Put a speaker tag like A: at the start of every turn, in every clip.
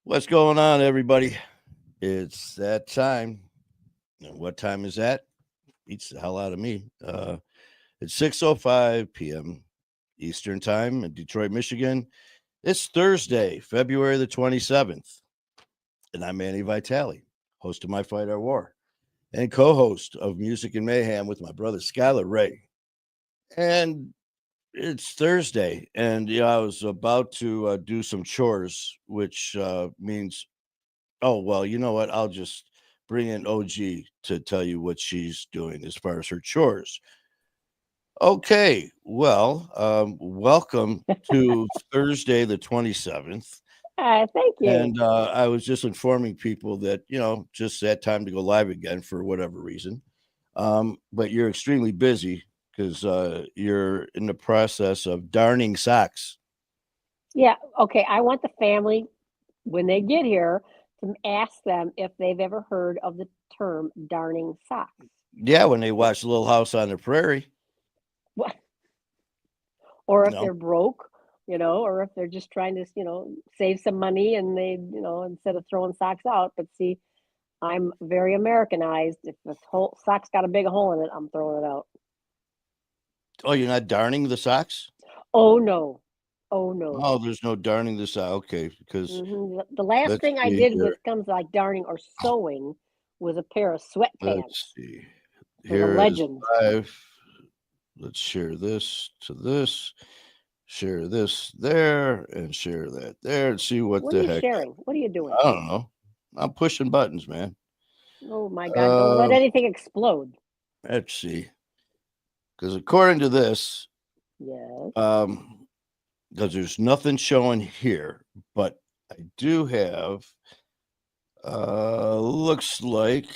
A: What's going on, everybody? It's that time. And what time is that? Beats the hell out of me. It's 6:05 p.m. Eastern Time in Detroit, Michigan. It's Thursday, February the 27th. And I'm Manny Vitale, host of My Fight Our War and co-host of Music and Mayhem with my brother Skylar Ray. And it's Thursday, and I was about to do some chores, which means, oh, well, you know what? I'll just bring in OG to tell you what she's doing as far as her chores. Okay, well, welcome to Thursday, the 27th.
B: Thank you.
A: And I was just informing people that, just that time to go live again for whatever reason. But you're extremely busy because you're in the process of darning socks.
B: Yeah, okay. I want the family, when they get here, to ask them if they've ever heard of the term darning socks.
A: Yeah, when they watch Little House on the Prairie,
B: What- Or
A: you
B: if
A: know.
B: they're broke, or if they're just trying to, save some money and they, instead of throwing socks out. But see, I'm very Americanized. If the whole sock's got a big hole in it, I'm throwing it out.
A: Oh, you're not darning the socks?
B: Oh, no. Oh, no.
A: Oh, there's no darning the sock. Okay, because
B: The last
A: let's
B: thing I
A: see
B: did
A: here.
B: with comes like darning or sewing was a pair of
A: Let's
B: sweatpants
A: see.
B: for the
A: Here is
B: legends.
A: live. Let's share this to this, share this there, and share that there, and see what
B: What are
A: the
B: you
A: heck.
B: sharing? What are you doing?
A: I don't know. I'm pushing buttons, man.
B: Oh my God, don't let
A: Uh,
B: anything explode.
A: let's see. Because according to this,
B: Yes.
A: um, because there's nothing showing here, but I do have. Looks like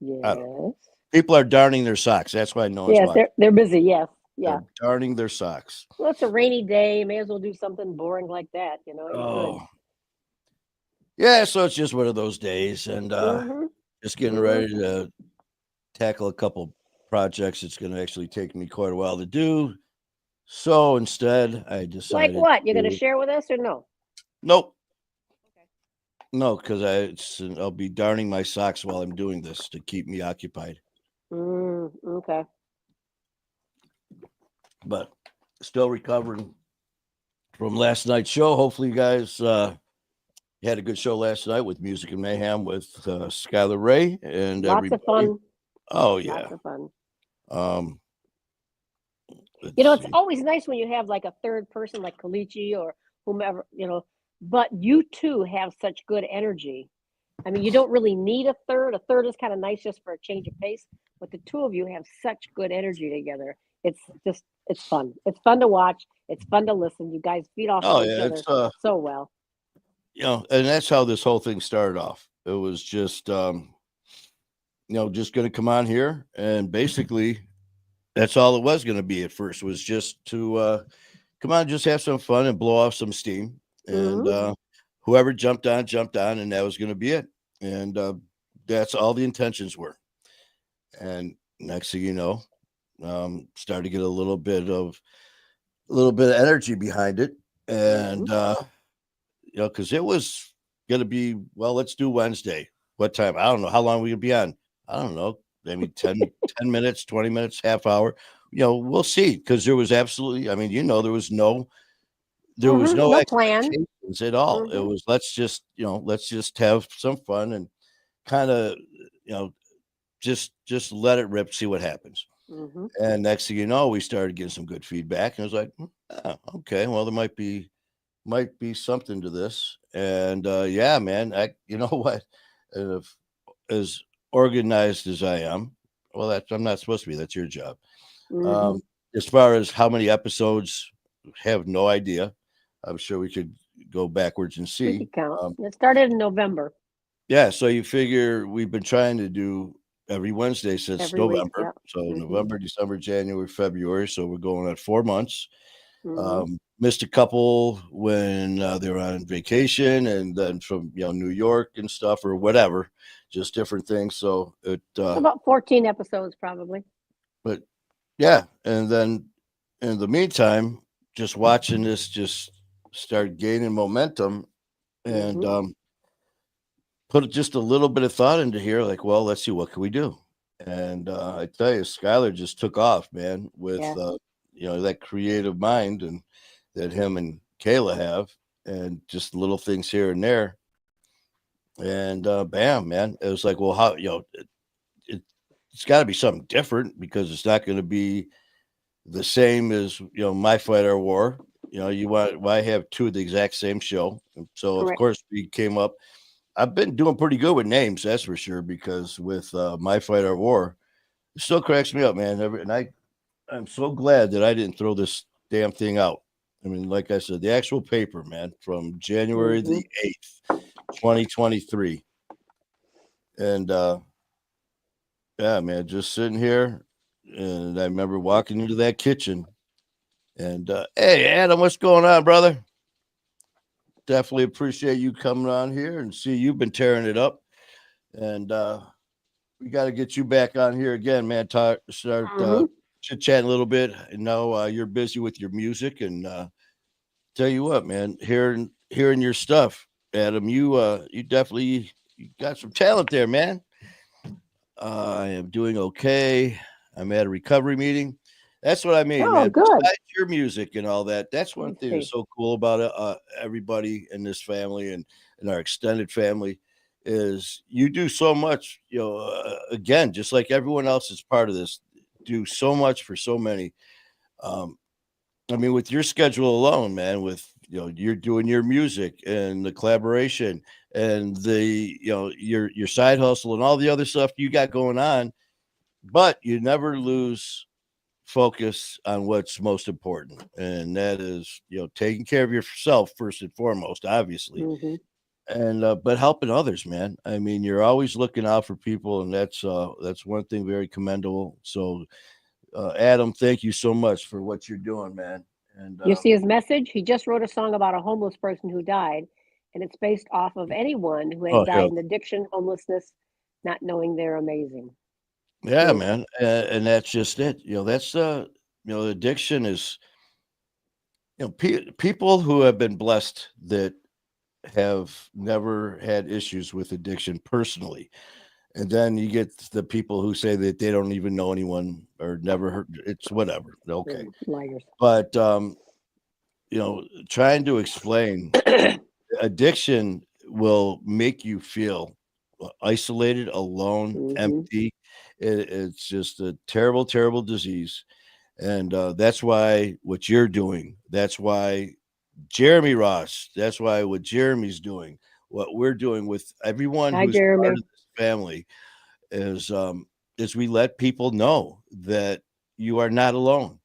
A: I don't know.
B: Yes.
A: People are darning their socks. That's why no one's
B: Yes,
A: watching.
B: they're busy. Yes. Yeah.
A: They're darning their socks.
B: Well, it's a rainy day. May as well do something boring like that. You're good.
A: Oh, yeah. So it's just one of those days, and
B: Mm-hmm.
A: just getting ready
B: Mm-hmm.
A: to tackle a couple projects. It's going to actually take me quite a while to do. So instead, I
B: Like
A: decided
B: what? You're gonna
A: to
B: share with us or no?
A: nope,
B: Okay.
A: no, because I'll be darning my socks while I'm doing this to keep me occupied.
B: Okay.
A: But still recovering from last night's show. Hopefully, you guys had a good show last night with Music and Mayhem with Skylar Ray and
B: Lots of
A: everybody.
B: fun.
A: Oh
B: Lots
A: yeah.
B: of fun.
A: Um, let's
B: It's
A: see.
B: always nice when you have like a third person like Kalichi or whomever, but you two have such good energy. I mean, you don't really need a third. A third is kind of nice just for a change of pace, but the two of you have such good energy together. It's fun. It's fun to watch. It's fun to listen. You guys feed off of
A: Oh
B: each
A: yeah,
B: other
A: it's
B: so well.
A: and that's how this whole thing started off. It was just just going to come on here and basically that's all it was going to be at first was just to come on, just have some fun and blow off some steam. And
B: Hmm.
A: whoever jumped on, and that was going to be it. And that's all the intentions were. And next thing you know, started to get a little bit of energy behind it,
B: Hmm.
A: and because it was going to be well, let's do Wednesday. What time? I don't know how long we could be on. I don't know, maybe 10 minutes, 20 minutes, half hour. We'll see because there was absolutely. I mean, there was no
B: No plan.
A: expectations at all. It
B: Hmm.
A: was let's just have some fun and kind of you know just let it rip, see what happens.
B: Hmm.
A: And next thing you know, we started getting some good feedback, and I was like, okay, well, there might be something to this. And yeah, man, you know what? If, as organized as I am, well, I'm not supposed to be. That's your job.
B: Hmm.
A: Um, as far as how many episodes, have no idea. I'm sure we could go backwards and
B: We
A: see.
B: could count.
A: Um,
B: It started in November.
A: yeah, so you figure we've been trying to do every Wednesday since
B: Every week.
A: November.
B: Yeah.
A: So
B: Hmm.
A: November, December, January, February. So we're going at 4 months.
B: Hmm.
A: Missed a couple when they were on vacation, and then from New York and stuff or whatever, just different things. So
B: About 14 episodes, probably.
A: but yeah, and then in the meantime, just watching this just start gaining momentum. and
B: Mm-hmm.
A: put just a little bit of thought into here. Like, well, let's see, what can we do? And I tell you, Skylar just took off, man, with
B: Yeah.
A: that creative mind and that him and Kayla have, and just little things here and there. And bam, man, it was like, well, how it, it's got to be something different because it's not going to be the same as My Fight or War. You want why have two of the exact same show? And so of
B: Correct.
A: course we came up. I've been doing pretty good with names, that's for sure. Because with My Fight or War, it still cracks me up, man. And I'm so glad that I didn't throw this damn thing out. I mean, like I said, the actual paper, man, from January
B: Mm-hmm.
A: the 8th, 2023, and yeah, man, just sitting here, and I remember walking into that kitchen. And hey, Adam, what's going on, brother? Definitely appreciate you coming on here and see you've been tearing it up. And we got to get you back on here again, man. Start
B: Mm-hmm.
A: chit chatting a little bit. I know you're busy with your music, and tell you what, man, hearing your stuff, Adam, you definitely you got some talent there, man. I am doing okay. I'm at a recovery meeting. That's what I mean,
B: Oh,
A: man.
B: good.
A: Besides your music and all that, that's
B: Let
A: one
B: me
A: thing that's
B: see.
A: so cool about everybody in this family and our extended family is you do so much. Again, just like everyone else is part of this, do so much for so many. Um, I mean, with your schedule alone, man, with you're doing your music and the collaboration and the your side hustle and all the other stuff you got going on, but you never lose focus on what's most important, and that is taking care of yourself first and foremost, obviously,
B: Mm-hmm.
A: and but helping others, man. I mean, you're always looking out for people, and that's one thing very commendable. So Adam, thank you so much for what you're doing, man. And
B: You see his message? He just wrote a song about a homeless person who died, and it's based off of anyone who has
A: oh
B: died
A: hell
B: in addiction, homelessness, not knowing they're amazing.
A: yeah,
B: Mm.
A: man, and that's just it. That's addiction is people who have been blessed that have never had issues with addiction personally. And then you get the people who say that they don't even know anyone or never heard it's whatever. Okay.
B: Liars.
A: But trying to explain addiction will make you feel isolated, alone,
B: Mm-hmm.
A: empty. It's just a terrible, terrible disease. And that's why what you're doing, that's why Jeremy Ross, that's why what Jeremy's doing, what we're doing with everyone
B: Hi,
A: who's part
B: Jeremy.
A: of this family is we let people know that you are not alone.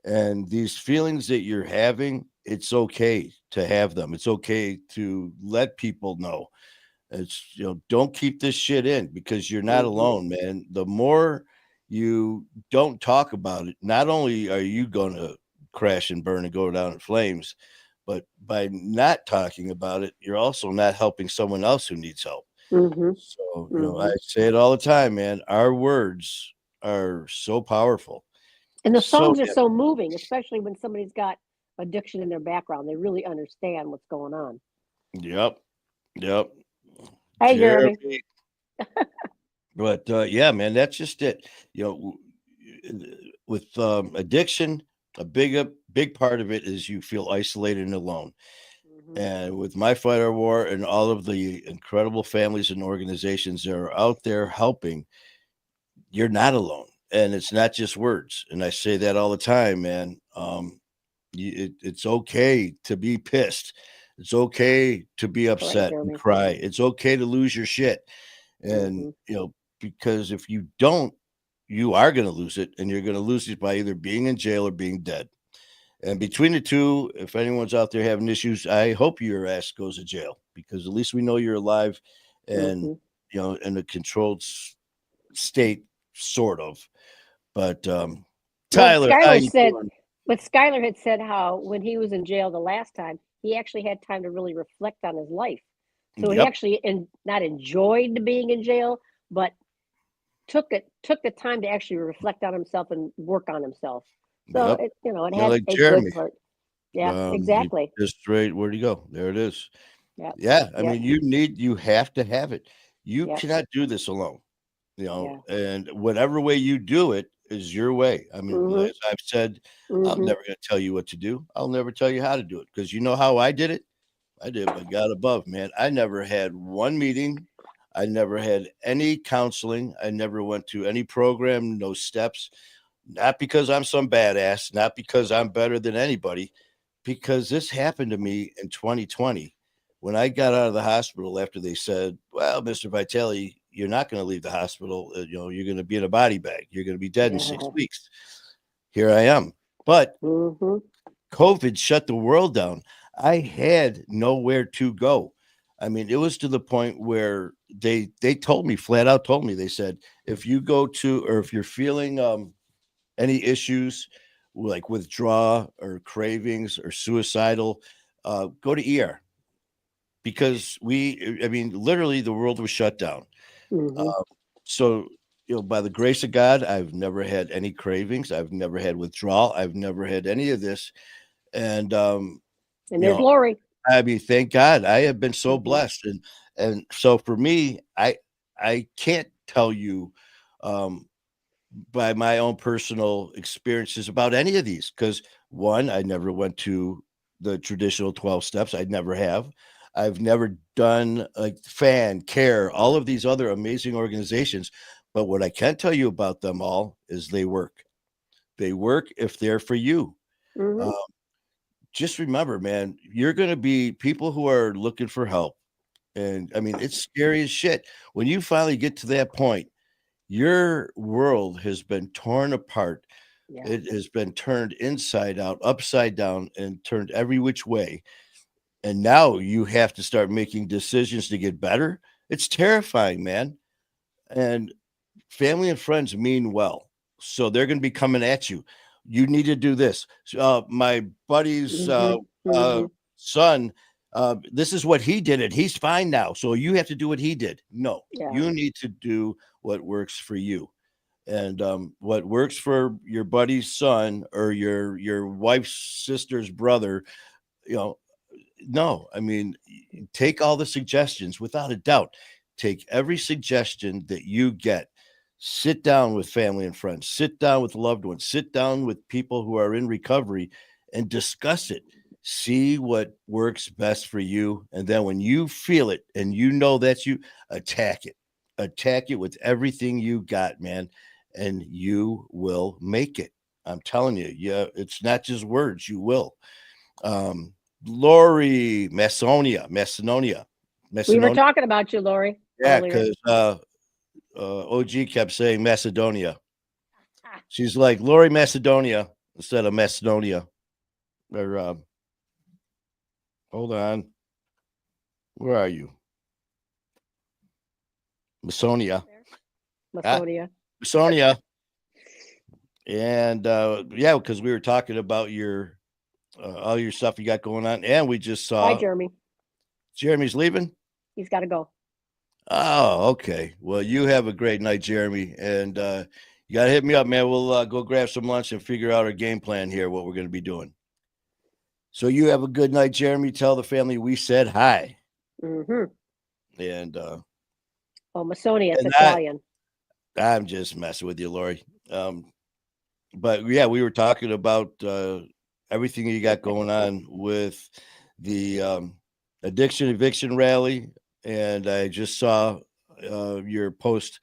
A: And these feelings that you're having, it's okay to have them. It's okay to let people know. It's don't keep this shit in because you're not
B: Mm-hmm.
A: alone, man. The more you don't talk about it, not only are you going to crash and burn and go down in flames, but by not talking about it, you're also not helping someone else who needs help.
B: Mm-hmm.
A: So, I
B: Mm-hmm.
A: say it all the time, man. Our words are so powerful.
B: And the
A: So
B: songs are
A: damn.
B: so moving, especially when somebody's got addiction in their background. They really understand what's going on.
A: Yep. Yep.
B: Hi, Jeremy.
A: Jeremy. But yeah, man, that's just it. With addiction, a big part of it is you feel isolated and alone.
B: Mm-hmm.
A: And with My Fight or War and all of the incredible families and organizations that are out there helping, you're not alone. And it's not just words. And I say that all the time, man. It's okay to be pissed. It's okay to be
B: Correct,
A: upset and
B: Jeremy.
A: cry. It's okay to lose your shit. And,
B: Mm-hmm.
A: because if you don't, you are going to lose it. And you're going to lose it by either being in jail or being dead. And between the two, if anyone's out there having issues, I hope your ass goes to jail because at least we know you're alive and,
B: Mm-hmm.
A: in a controlled state, sort of. But
B: Well,
A: Tyler, how
B: Skylar
A: you
B: said,
A: doing?
B: but Skylar had said how when he was in jail the last time, he actually had time to really reflect on his life. So he
A: Yep,
B: actually not enjoyed being in jail, but took the time to actually reflect on himself and work on himself. So
A: yep.
B: it had
A: Like
B: a good
A: Jeremy.
B: part. Yeah,
A: He
B: exactly.
A: just straight. Where'd he go? There it is.
B: Yep.
A: Yeah, I
B: Yep.
A: mean, you have to have it. You
B: Yep.
A: cannot do this alone,
B: Yeah.
A: and whatever way you do it is your way. I mean,
B: Mhm.
A: as I've said, I'm
B: Mhm.
A: never going to tell you what to do. I'll never tell you how to do it because you know how I did it. I did by God above, man. I never had one meeting. I never had any counseling. I never went to any program, no steps. Not because I'm some badass, not because I'm better than anybody, because this happened to me in 2020 when I got out of the hospital after they said, "Well, Mr. Vitale, you're not going to leave the hospital. You're going to be in a body bag. You're going to be dead in 6 weeks." Here I am. But
B: Mhm.
A: COVID shut the world down. I had nowhere to go. I mean, it was to the point where they told me flat out told me they said if you go to or if you're feeling any issues like withdrawal or cravings or suicidal, go to ER because I mean, literally the world was shut down.
B: Mhm.
A: Uh, so, by the grace of God, I've never had any cravings. I've never had withdrawal. I've never had any of this. And,
B: And
A: you
B: there's
A: know,
B: Lori.
A: I mean, thank God I have been so
B: Mhm.
A: blessed. And so for me, I can't tell you, um, by my own personal experiences about any of these because one, I never went to the traditional 12 steps. I never have. I've never done like fan care, all of these other amazing organizations. But what I can tell you about them all is they work. They work if they're for you.
B: Mhm.
A: Uh, just remember, man, you're going to be people who are looking for help. And I mean, it's scary as shit. When you finally get to that point, your world has been torn apart.
B: Yeah.
A: It has been turned inside out, upside down, and turned every which way. And now you have to start making decisions to get better. It's terrifying, man. And family and friends mean well. So they're going to be coming at you. You need to do this. My buddy's
B: Mhm. Mhm.
A: son, this is what he did, and he's fine now. So you have to do what he did. No,
B: Yeah.
A: you need to do what works for you. And what works for your buddy's son or your wife's sister's brother, you know, no, I mean, take all the suggestions without a doubt. Take every suggestion that you get. Sit down with family and friends, sit down with loved ones, sit down with people who are in recovery and discuss it. See what works best for you. And then when you feel it and you know that's you, attack it. Attack it with everything you got, man. And you will make it. I'm telling you, yeah, it's not just words, you will. Um, Lori
B: We were
A: Macedonia.
B: talking about you, Lori,
A: Yeah,
B: earlier.
A: because OG kept saying Macedonia.
B: Ah,
A: She's like Lori Macedonia instead of Macedonia. Or hold on, where are you, Masonia?
B: there.
A: Ah,
B: Masonia.
A: Masonia. And yeah, because we were talking about your all your stuff you got going on, and we just
B: Bye,
A: saw
B: Jeremy.
A: Jeremy's leaving.
B: He's got to go.
A: Oh, okay. Well, you have a great night, Jeremy, and you gotta hit me up, man. We'll go grab some lunch and figure out our game plan here, what we're gonna be doing. So you have a good night, Jeremy. Tell the family we said hi,
B: Mhm.
A: and
B: Oh, Masonia. It's
A: and that
B: Italian.
A: I'm just messing with you, Lori. But yeah, we were talking about everything you got going on with the addiction eviction rally, and I just saw your post.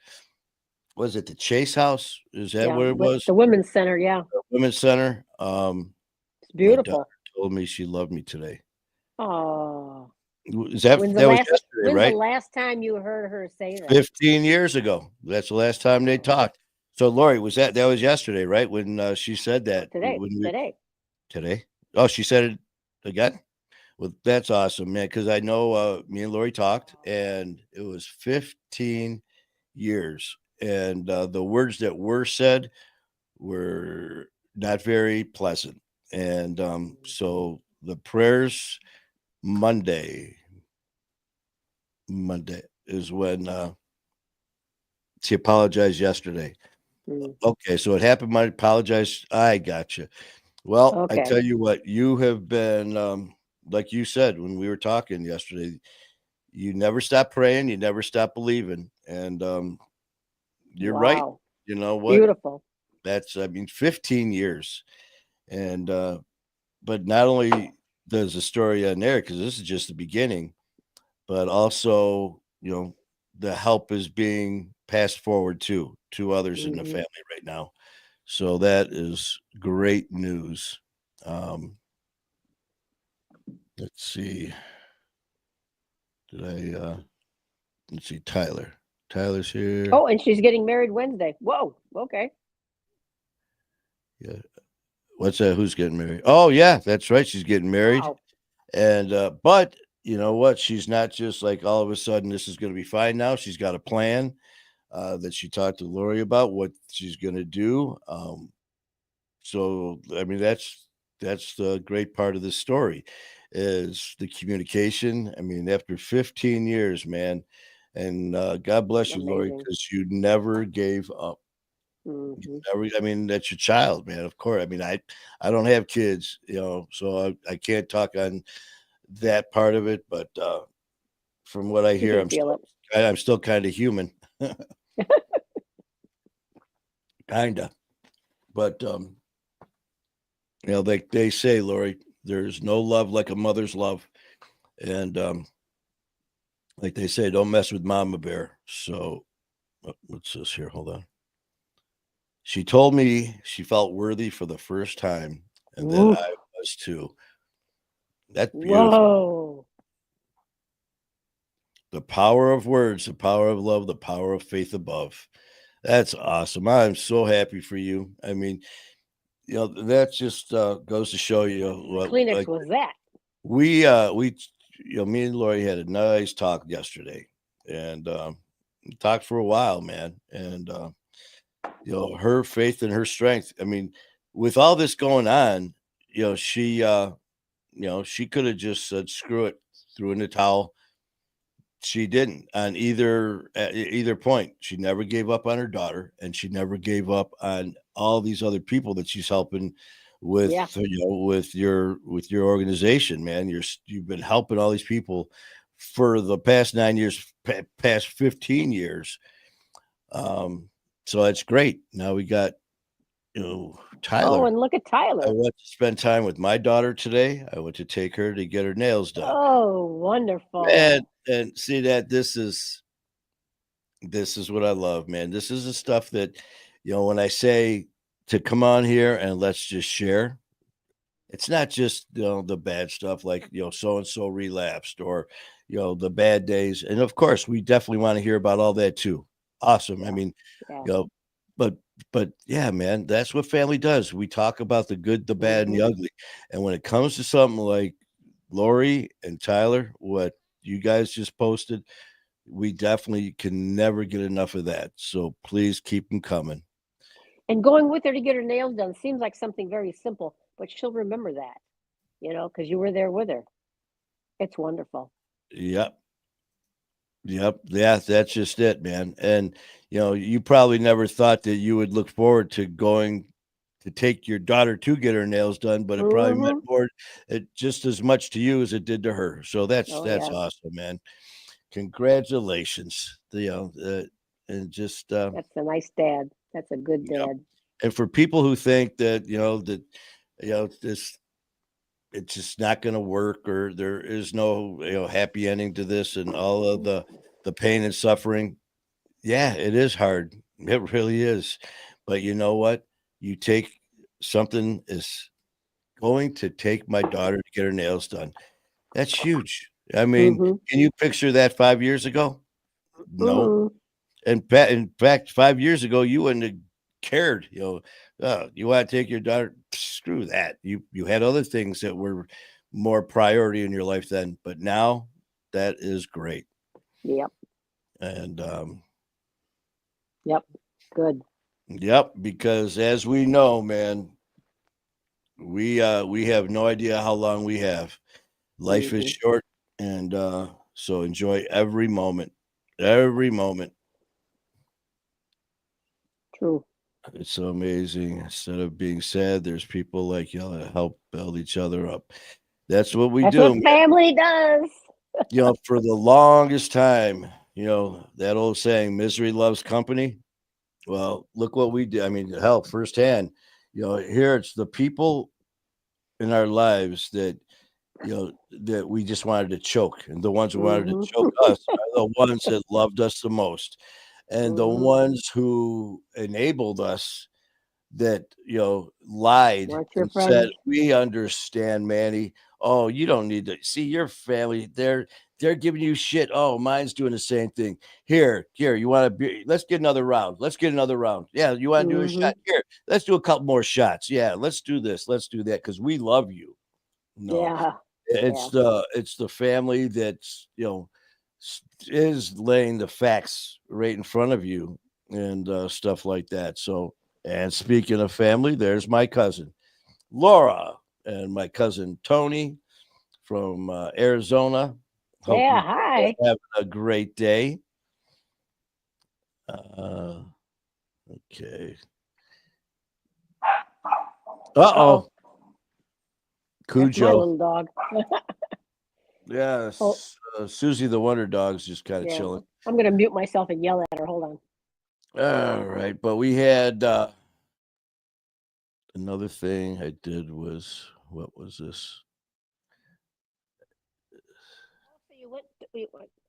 A: Was it the Chase House? Is that
B: Yeah.
A: what it was?
B: The Women's Center. Yeah.
A: Women's Center.
B: It's
A: My daughter
B: beautiful.
A: told me she loved me today.
B: Oh.
A: Is that was yesterday,
B: When's the
A: right?
B: last time you heard her say that?
A: 15 years ago. That's the last time they
B: Oh.
A: talked. So, Lori, that was yesterday, right? When she said that
B: Today.
A: when we
B: Today.
A: today. Oh, she said it again. Well, that's awesome, man. Because I know me and Lori talked, and it was 15 years, and the words that were said were not very pleasant. And so the prayers Monday, Monday is when she apologized yesterday.
B: Mm.
A: Okay, so it happened. I apologize. I got you. Well, I
B: Okay.
A: tell you what, you have been like you said when we were talking yesterday, you never stop praying, you never stop believing, and you're right.
B: Wow.
A: You know what?
B: Beautiful.
A: That's, I mean, 15 years, and but not only does the story end there because this is just the beginning, but also, the help is being passed forward to others in the
B: Hmm.
A: family right now. So that is great news. Um, let's see. Did let's see, Tyler. Tyler's here.
B: Oh, and she's getting married Wednesday. Whoa. Okay.
A: Yeah. What's that? Who's getting married? Oh, yeah, that's right. She's getting married.
B: Wow.
A: And but you know what? She's not just like all of a sudden this is going to be fine now. She's got a plan that she talked to Lori about what she's going to do. So I mean that's the great part of this story is the communication. I mean, after 15 years, man, and God bless you, Lori,
B: Amazing.
A: because you never gave up. You
B: Hmm.
A: never, I mean, that's your child, man. Of course. I mean, I don't have kids, so I can't talk on that part of it, but from what I
B: You
A: hear,
B: can feel it.
A: I'm still kind of human, kind of. But they say, Lori, there's no love like a mother's love, and like they say, don't mess with Mama Bear. So what's this here? Hold on. She told me she felt worthy for the first time, and that
B: Oof.
A: I was too. That's beautiful.
B: Whoa.
A: The power of words, the power of love, the power of faith above. That's awesome. I'm so happy for you. I mean, that just goes to show you what
B: Kleenex
A: like
B: was that?
A: we me and Lori had a nice talk yesterday, and talked for a while, man. And her faith and her strength. I mean, with all this going on, she could have just said screw it, threw in the towel. She didn't on either point. She never gave up on her daughter, and she never gave up on all these other people that she's helping with,
B: Yeah.
A: with your organization, man. You've been helping all these people for the past 9 years, past 15 years. Um, so that's great. Now we got
B: Oh,
A: Tyler.
B: and look at
A: I
B: Tyler.
A: went to spend time with my daughter today. I went to take her to get her nails done.
B: Oh,
A: Man,
B: wonderful.
A: and see that this is what I love, man. This is the stuff that, when I say to come on here and let's just share, it's not just the bad stuff like so and so relapsed or the bad days. And of course, we definitely want to hear about all that too. Awesome. I
B: Yeah.
A: mean,
B: Yeah.
A: you know, but yeah, man, that's what family does. We talk about the good, the bad, and
B: Hmm.
A: the ugly. And when it comes to something like Lori and Tyler, what you guys just posted, we definitely can never get enough of that. So please keep them coming.
B: And going with her to get her nails done seems like something very simple, but she'll remember that, because you were there with her. It's wonderful.
A: Yep. Yep. Yeah, that's just it, man. And you probably never thought that you would look forward to going to take your daughter to get her nails done, but it probably meant
B: Hmm.
A: more just as much to you as it did to her. So that's
B: Oh,
A: that's
B: yes.
A: awesome, man. Congratulations. And just
B: That's a nice dad. That's a good
A: yep.
B: dad.
A: And for people who think that, this it's just not going to work or there is no happy ending to this and all of the pain and suffering. Yeah, it is hard. It really is. But you know what? You take something is going to take my daughter to get her nails done. That's huge. I mean,
B: Hmm.
A: can you picture that 5 years ago? No.
B: Mm.
A: And in fact, 5 years ago, you wouldn't have cared. You want to take your daughter? Screw that. You had other things that were more priority in your life then, but now that is great.
B: Yep.
A: And
B: Yep. Good.
A: yep, because as we know, man, we have no idea how long we have. Life is
B: Hmm.
A: short, and so enjoy every moment. Every moment.
B: True.
A: It's so amazing. Instead of being sad, there's people like y'all that help build each other up. That's what we
B: That's
A: do,
B: what
A: man.
B: family does.
A: For the longest time, that old saying, misery loves company. Well, look what we did. I mean, hell, firsthand, here it's the people in our lives that we just wanted to choke. And the ones who wanted to
B: Mm-hmm.
A: choke us are the ones that loved us the most. And the
B: Mm-hmm.
A: ones who enabled us that lied
B: Weren't your
A: and said,
B: friends.
A: "We understand, Manny. Oh, you don't need to see your family. They're giving you shit. Oh, mine's doing the same thing. Here, you want to be? Let's get another round. Let's get another round. Yeah, you want to do a
B: Mm-hmm.
A: shot? Here, let's do a couple more shots. Yeah, let's do this. Let's do that because we love you. No,
B: Yeah.
A: it's
B: Yeah.
A: the family that's is laying the facts right in front of you and stuff like that. So, and speaking of family, there's my cousin Laura and my cousin Tony from Arizona. Hope
B: Yeah.
A: you guys
B: Hi.
A: are having a great day. Uh, okay.
B: Uh-oh.
A: Uh-oh.
B: That's my
A: Cujo.
B: little dog. Oh,
A: Yes. Susie the Wonder Dog's just kind of
B: yeah.
A: chilling.
B: I'm gonna mute myself and yell at her. Hold on.
A: All right. But we had another thing I did was, what was this?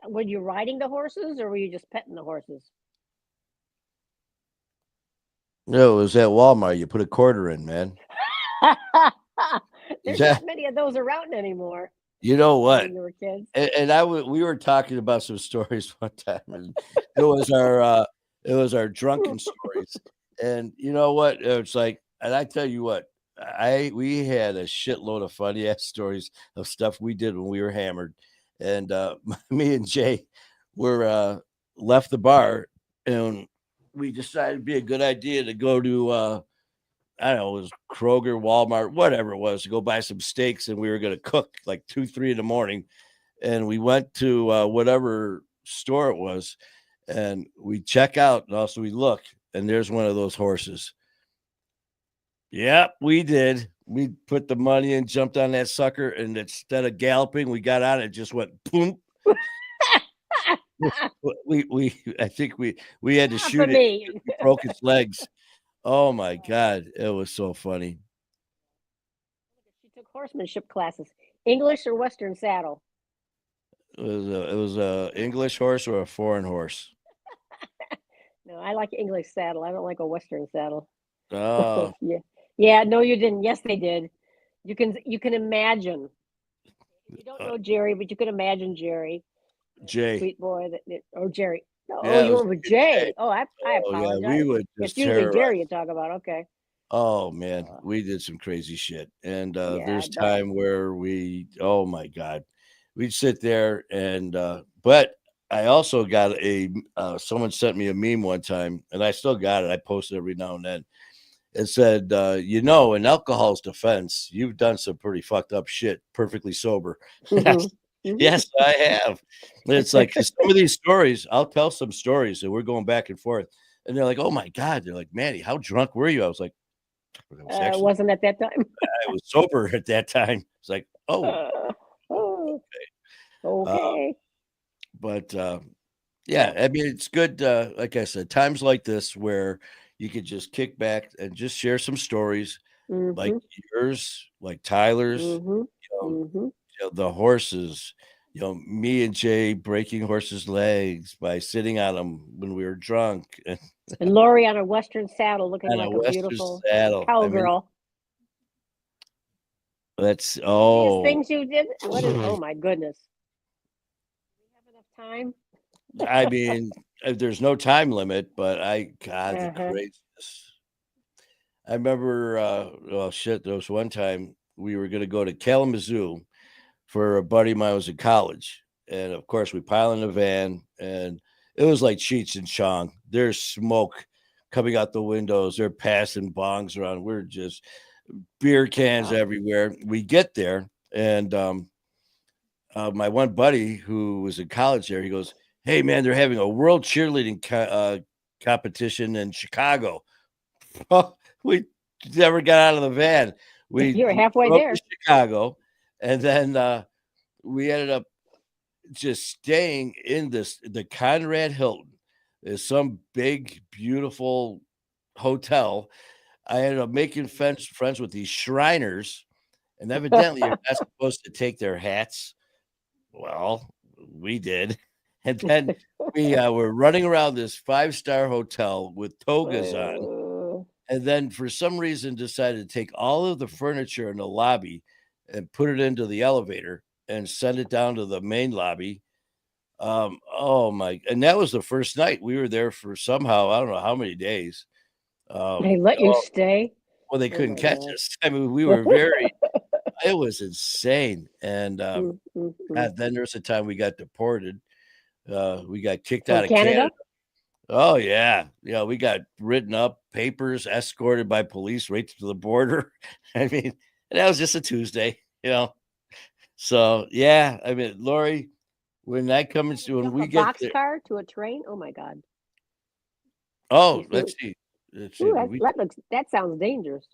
B: So were you riding the horses or were you just petting the horses?
A: No, it was at Walmart. You put a quarter in, man.
B: There's
A: Yeah.
B: not many of those around anymore
A: You know what?
B: when you were kids.
A: And we were talking about some stories one time, and it was our drunken stories. And you know what? It's like, and I tell you what, we had a shitload of funny ass stories of stuff we did when we were hammered. And me and Jay were left the bar, and we decided it'd be a good idea to go to I don't know, it was Kroger, Walmart, whatever it was, to go buy some steaks, and we were going to cook like 2, 3 in the morning. And we went to whatever store it was, and we check out, and also we look, and there's one of those horses. Yep, we did. We put the money in, jumped on that sucker, and instead of galloping, we got on it, just went boom. I think we had to
B: Not
A: shoot
B: for
A: it.
B: me.
A: We broke its legs. Oh my god, it was so funny.
B: She took horsemanship classes. English or Western saddle?
A: It was a English horse or a foreign horse.
B: No, I like English saddle. I don't like a Western saddle.
A: Oh,
B: Yeah. Yeah, no, you didn't. Yes, they did. You can imagine. You don't
A: uh,
B: know Jerry, but you can imagine Jerry, the
A: Jay.
B: sweet boy or Jerry. No, oh,
A: Yeah, it
B: you
A: was
B: went with
A: Jay.
B: Jay. Oh, I
A: Oh yeah, we
B: apologize.
A: would
B: It's
A: just
B: usually Jerry
A: terrorize.
B: you talk about. Okay.
A: Oh man,
B: Uh,
A: we did some crazy shit. And
B: yeah, I
A: there's
B: bet.
A: time where oh my god, we'd sit there and but I also got someone sent me a meme one time, and I still got it. I post it every now and then. It said, in alcohol's defense, you've done some pretty fucked up shit, perfectly sober.
B: Hmm. Hmm.
A: Yes, I have. And it's like 'cause some of these stories, I'll tell some stories, and we're going back and forth, and they're like, "Oh my god!" They're like, "Manny, how drunk were you?" I was like, "I was actually
B: Wasn't at that time.
A: I was sober at that time." It's like, "Oh,
B: Oh,
A: uh,
B: okay.
A: but yeah, I mean, it's good. Like I said, times like this where you could just kick back and just share some stories like
B: Mhm.
A: yours, like Tyler's,
B: Mhm.
A: you know,
B: Mhm.
A: the horses, me and Jay breaking horses' legs by sitting on them when we were drunk and
B: And Lori on a Western saddle, looking
A: on a
B: like a
A: Western
B: beautiful
A: saddle. I mean,
B: cowgirl.
A: that's
B: Craziest
A: oh,
B: things you did. What is? Oh my goodness. We have enough time.
A: I mean, there's no time limit, but God, the
B: Uh-huh.
A: craziness. I remember, oh shit, there was one time we were going to go to Kalamazoo for a buddy of mine who was in college. And of course, we pile in the van, and it was like Cheech and Chong. There's smoke coming out the windows. They're passing bongs around. We're just beer cans
B: Wow.
A: everywhere. We get there, and my one buddy who was in college there, he goes, "Hey, man, they're having a world cheerleading competition in Chicago." We never got out of the van. We
B: You were halfway
A: drove to
B: there.
A: Chicago, And then we ended up just staying in the Conrad Hilton. Is some big, beautiful hotel. I ended up making friends with these Shriners, and evidently you're not supposed to take their hats. Well, we did. And then we were running around this 5-star hotel with togas on. And then for some reason decided to take all of the furniture in the lobby and put it into the elevator and send it down to the main lobby. Oh my, and that was the first night. We were there for somehow, I don't know how many days.
B: They let you stay?
A: Well, they
B: Oh
A: couldn't
B: my
A: catch
B: God.
A: us. I mean, we were very it was insane. And
B: Mm.
A: then there's a time we got deported. We got kicked
B: From
A: out of Canada.
B: Canada?
A: Oh yeah. Yeah, we got written up, papers, escorted by police right to the border. I mean, and that was just a Tuesday, you know. So yeah, I mean, Lori, when that comes to when
B: Jump
A: we
B: a
A: get there.
B: boxcar to a train? Oh my God. You
A: Oh,
B: feel,
A: let's see.
B: ooh,
A: Did we
B: that sounds dangerous.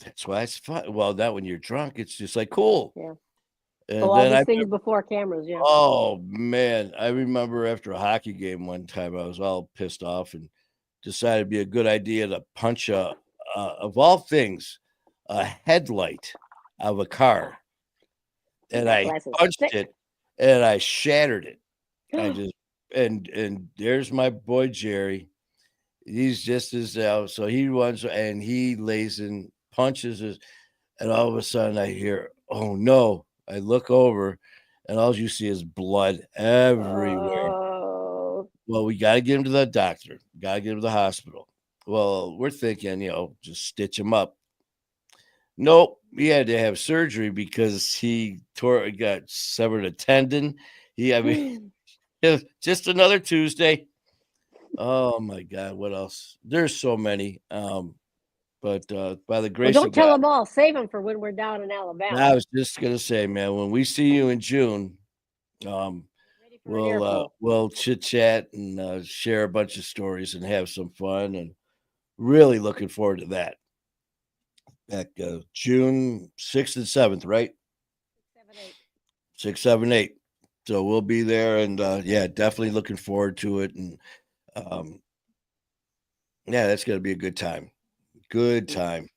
A: that's why it's fun. Well, not when you're drunk, it's just like cool.
B: Yeah.
A: And
B: Oh, all
A: then
B: these things before cameras, yeah.
A: oh man, I remember after a hockey game one time, I was all pissed off and decided it'd be a good idea to punch of all things, a headlight of a car, and
B: That
A: I
B: glass is
A: punched
B: thick.
A: it, and I shattered it. I just and there's my boy Jerry. He's just as so he runs and he lays and punches us, and all of a sudden I hear, "Oh no!" I look over, and all you see is blood everywhere.
B: Oh,
A: Well, we got to get him to the doctor. Got to get him to the hospital. Well, we're thinking, just stitch him up. Nope, he had to have surgery because got severed a tendon. I mean, just another Tuesday. Oh my God, what else? There's so many. But by the
B: well,
A: grace
B: don't
A: of
B: tell
A: God,
B: them all. Save them for when we're down in Alabama.
A: I was just gonna say, man, when we see you in June, um,
B: Ready for an earful.
A: we'll chit chat and share a bunch of stories and have some fun, and really looking forward to that. Back June 6th and 7th, right?
B: 7, 8.
A: 6, 7, 8. So we'll be there, and yeah, definitely looking forward to it. And um, yeah, that's gonna be a good time. Good time.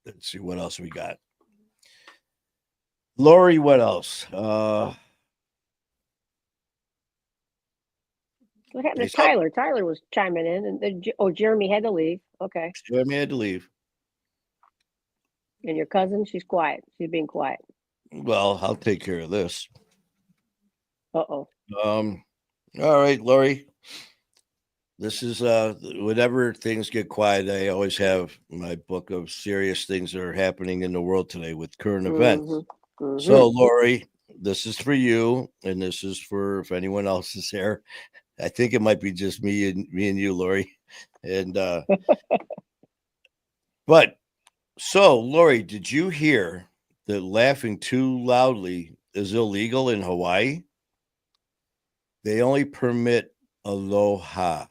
A: Let's see what else we got. Lori, what else?
B: What happened
A: Say
B: to
A: something.
B: Tyler? Tyler was chiming in, and then Jeremy had to leave. Okay,
A: Jeremy had to leave.
B: and your cousin, she's quiet. She's being quiet.
A: Well, I'll take care of this.
B: Uh-oh.
A: All right, Lori. This is whenever things get quiet, I always have my book of serious things that are happening in the world today with current events. So, Lori, this is for you, and this is for if anyone else is there. I think it might be just me and you, Lori. And but so, Lori, did you hear that laughing too loudly is illegal in Hawaii? They only permit aloha.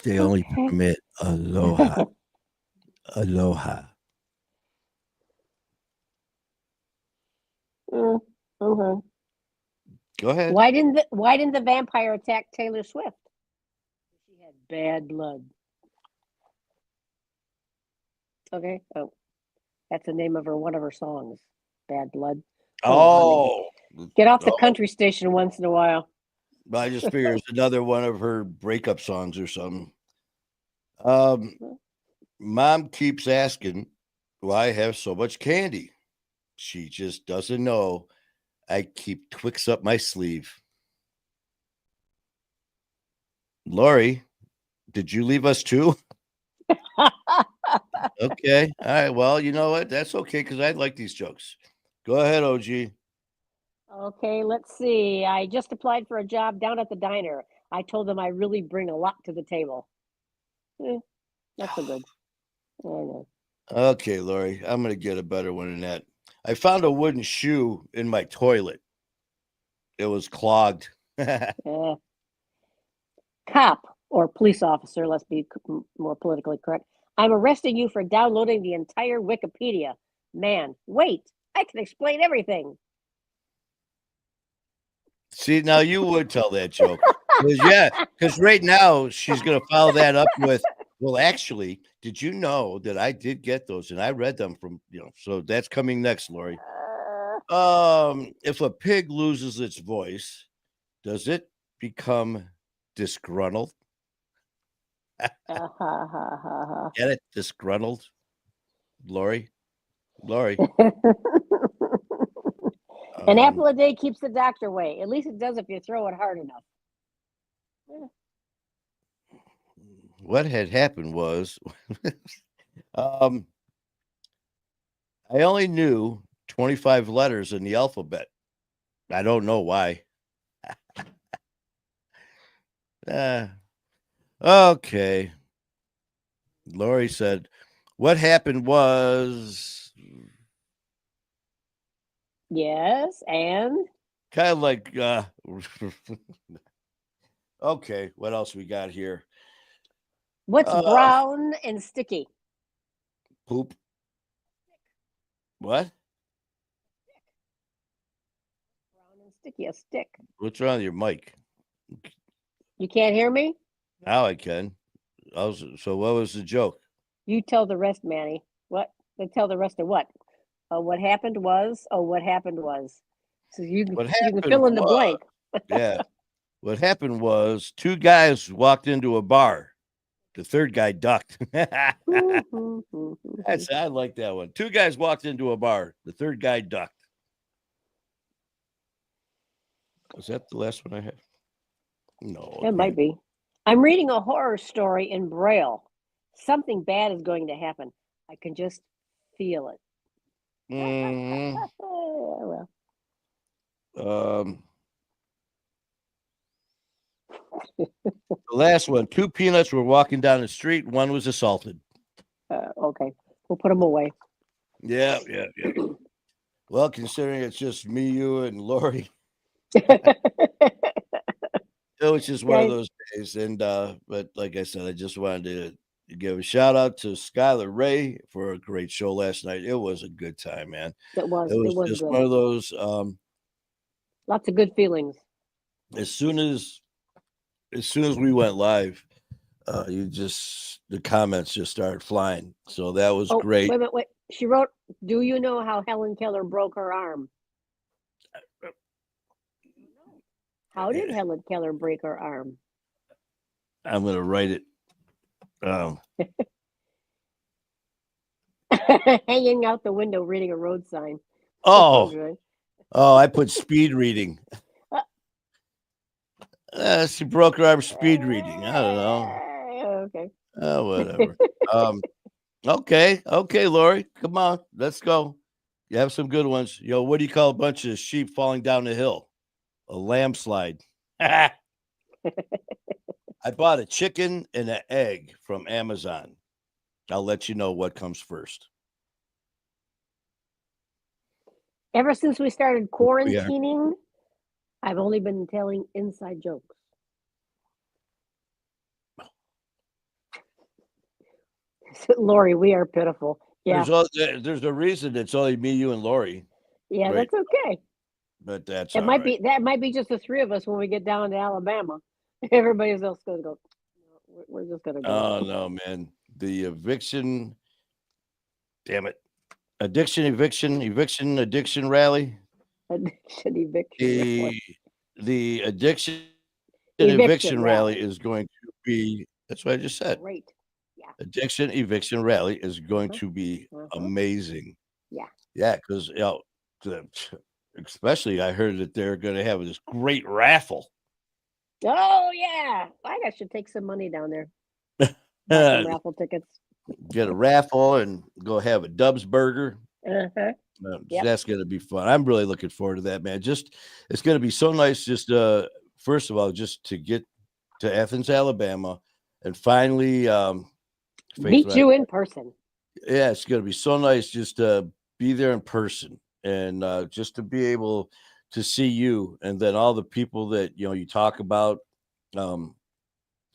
A: They only
B: Okay.
A: permit aloha. Aloha.
B: Okay.
A: Go ahead.
B: Why didn't the vampire attack Taylor Swift? She had bad blood. Okay. Oh, that's the name of one of her songs. Bad blood. Oh, honey. Get off the country station once in a while.
A: I just figure it's another one of her breakup songs or something. Mom keeps asking why I have so much candy. She just doesn't know I keep Twix up my sleeve. Lori, did you leave us too? Okay. All right. Well, you know what? That's okay because I like these jokes. Go ahead, OG.
B: Okay, let's see. I just applied for a job down at the diner. I told them I really bring a lot to the table. Not so good. I know.
A: Okay, Lori, I'm going to get a better one than that. I found a wooden shoe in my toilet. It was clogged.
B: Cop or police officer, let's be more politically correct. I'm arresting you for downloading the entire Wikipedia. Man, wait, I can explain everything.
A: See, now you would tell that joke. Because right now she's going to follow that up with, well, actually, did you know that I did get those and I read them from, so that's coming next, Lori. If a pig loses its voice, does it become disgruntled? Get it? Disgruntled? Lori?
B: An apple a day keeps the doctor away. At least it does if you throw it hard enough.
A: What had happened was I only knew 25 letters in the alphabet. I don't know why. Okay. Lori said, what happened was
B: Yes, and
A: kind of like okay, what else we got here?
B: what's brown and sticky?
A: Poop. What?
B: Brown and sticky, a stick.
A: What's wrong with your mic?
B: You can't hear me?
A: Now I can. So what was the joke?
B: You tell the rest, Manny. What? They tell the rest of what? What happened was. What happened was. So you can fill in the blank.
A: Yeah. What happened was 2 guys walked into a bar. The third guy ducked. I like that one. 2 guys walked into a bar. The third guy ducked. Was that the last one I have? No.
B: It might be. I'm reading a horror story in Braille. Something bad is going to happen. I can just feel it. Well.
A: The last one. 2 peanuts were walking down the street. One was assaulted.
B: Okay. We'll put them away.
A: Yeah. Well, considering it's just me, you, and Lori, it was just one of those days. And but like I said, I just wanted to give a shout out to Skylar Ray for a great show last night. It was a good time, man.
B: It was
A: just
B: good.
A: One of those.
B: Lots of good feelings.
A: As soon as we went live, the comments just started flying. So that was great.
B: Wait. She wrote, "Do you know how Helen Keller broke her arm?" How did Helen Keller break her arm?
A: I'm going to write it.
B: Hanging out the window reading a road sign.
A: I put speed reading. She broke her arm speed reading. I don't know.
B: Okay.
A: Whatever. Okay, Lori, come on, let's go. You have some good ones. What do you call a bunch of sheep falling down the hill? A landslide. I bought a chicken and an egg from Amazon. I'll let you know what comes first.
B: Ever since we started quarantining, I've only been telling inside jokes. Lori, we are pitiful. Yeah.
A: There's a reason it's only me, you, and Lori.
B: Yeah, right? That's okay.
A: But that
B: might be just the 3 of us when we get down to Alabama. Everybody else going to go. We're just going to go.
A: Oh no, man! The eviction. Damn it! Addiction rally. The addiction eviction rally is going to be. That's what I just said.
B: Great. Yeah.
A: Addiction eviction rally is going to be amazing.
B: Yeah,
A: because especially I heard that they're going to have this great raffle.
B: Oh yeah, I should take some money down there. Buy some raffle tickets.
A: Get a raffle and go have a Dubs burger. That's going to be fun. I'm really looking forward to that, man. It's going to be so nice. Just first of all, just to get to Athens, Alabama, and finally
B: meet you in person.
A: Yeah, it's going to be so nice just to be there in person and just to be able to see you and then all the people that you talk about.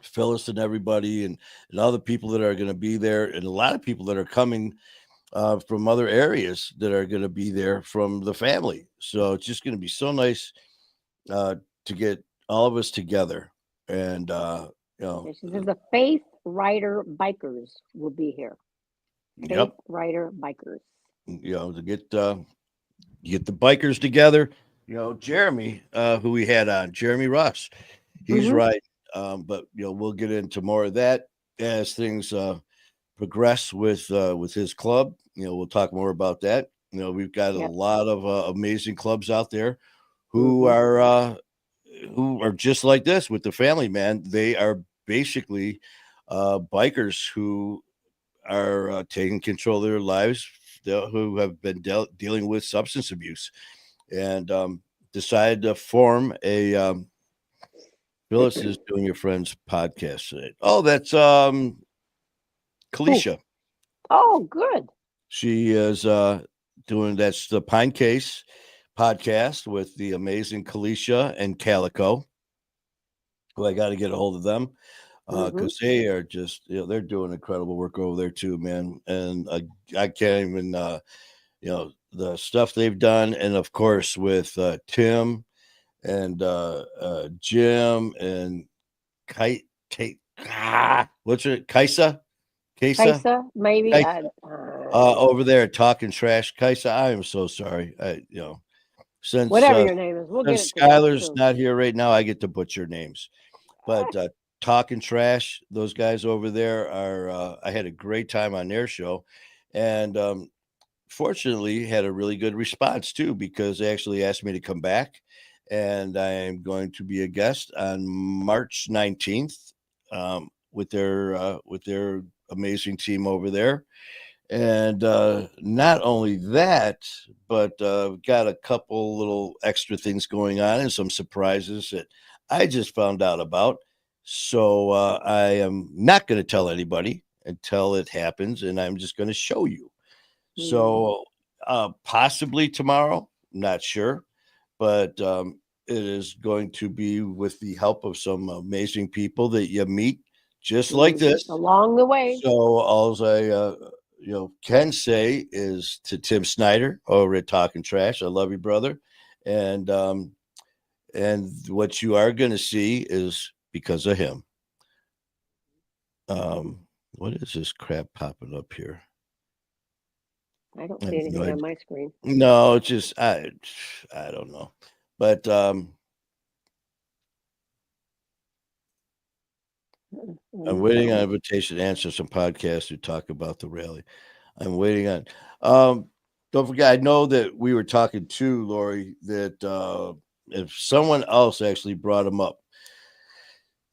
A: Phyllis and everybody, and all the people that are going to be there, and a lot of people that are coming from other areas that are going to be there from the family. So it's just going to be so nice uh, to get all of us together. And, you know,
B: This is the Faith Rider Bikers will be here. Faith
A: yep,
B: Rider Bikers.
A: to get the bikers together. Jeremy, who we had on, Jeremy Ross, he's
B: Mm-hmm.
A: right. But we'll get into more of that as things progress with his club. We'll talk more about that. We've got a
B: Yep.
A: lot of amazing clubs out there who
B: Mm-hmm.
A: are just like this with the family, man. They are basically bikers who are taking control of their lives, who have been dealing with substance abuse, and decided to form a. Phyllis is doing your friend's podcast today. Oh, that's
B: Who?
A: Kalisha.
B: Oh, good.
A: She is doing that's the Pine Case podcast with the amazing Kalisha and Calico. Who I got to get a hold of them
B: Mm-hmm.
A: because they are just they're doing incredible work over there too, man. And I can't even the stuff they've done, and of course with Tim and Jim and Kite. What's it? Kaisa,
B: Kaisa, maybe.
A: Kaisa, over there talking trash. Kaisa, I am so sorry. Since
B: Whatever your name is, we'll get
A: since
B: it together
A: Skylar's
B: soon.
A: not here right now, I get to butcher names. But talking trash, those guys over there are. I had a great time on their show, and fortunately had a really good response too because they actually asked me to come back, and I am going to be a guest on March 19th with their amazing team over there. And not only that, but got a couple little extra things going on and some surprises that I just found out about. So I am not going to tell anybody until it happens, and I'm just going to show you. So possibly tomorrow, not sure, but it is going to be with the help of some amazing people that you meet just like this.
B: Along the way.
A: So all I can say is to Tim Snyder over at Talking Trash, I love you, brother, and what you are going to see is because of him. What is this crap popping up here?
B: I don't
A: I
B: see
A: have no
B: anything on
A: idea.
B: my screen.
A: No, it's just I don't know. But I'm waiting on invitation to answer some podcasts who talk about the rally. I'm waiting on don't forget, I know that we were talking to Lori that if someone else actually brought him up,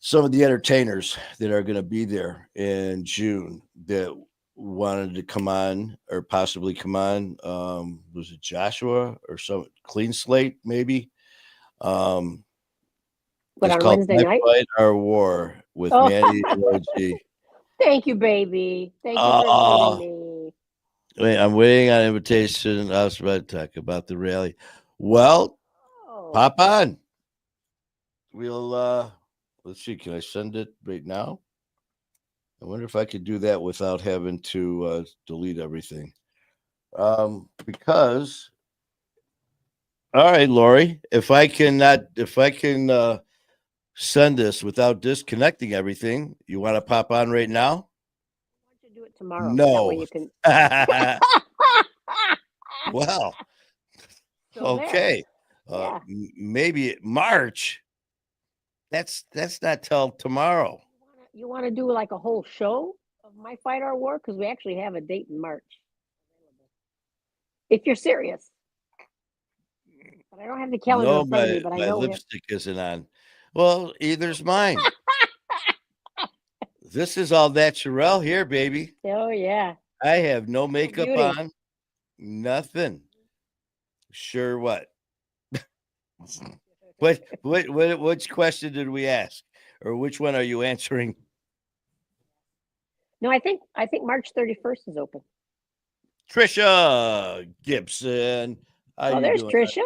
A: some of the entertainers that are going to be there in June that wanted to come on or possibly come on. Was it Joshua or some Clean Slate, maybe? Um,
B: But
A: it's
B: on
A: called
B: Wednesday
A: My
B: night?
A: Fight or War with
B: Oh,
A: Manny and OG.
B: thank you, baby. Thank you for inviting
A: Oh,
B: me.
A: wait, I'm waiting on invitation. I was about to talk about the rally. Well,
B: Oh,
A: pop on. We'll let's see. Can I send it right now? I wonder if I could do that without having to delete everything. Because all right, Lori, if I can send this without disconnecting everything, you want to pop on right now?
B: why don't you do it tomorrow? That way
A: No.
B: you can.
A: Well,
B: Still there.
A: okay.
B: Yeah.
A: Maybe March. That's not till tomorrow.
B: You want to do like a whole show of My Fight or War? Because we actually have a date in March. If you're serious. But I don't have the calendar
A: No,
B: in front of me,
A: my
B: but I
A: my
B: know we have.
A: lipstick isn't on. Well, either's mine. This is all natural here, baby.
B: Oh, yeah.
A: I have no
B: Natural
A: makeup
B: beauty.
A: on, nothing. Sure, what? Which question did we ask, or which one are you answering?
B: No, I think March 31st is open.
A: Trisha Gibson, how
B: Oh,
A: you
B: there's
A: doing?
B: Trisha.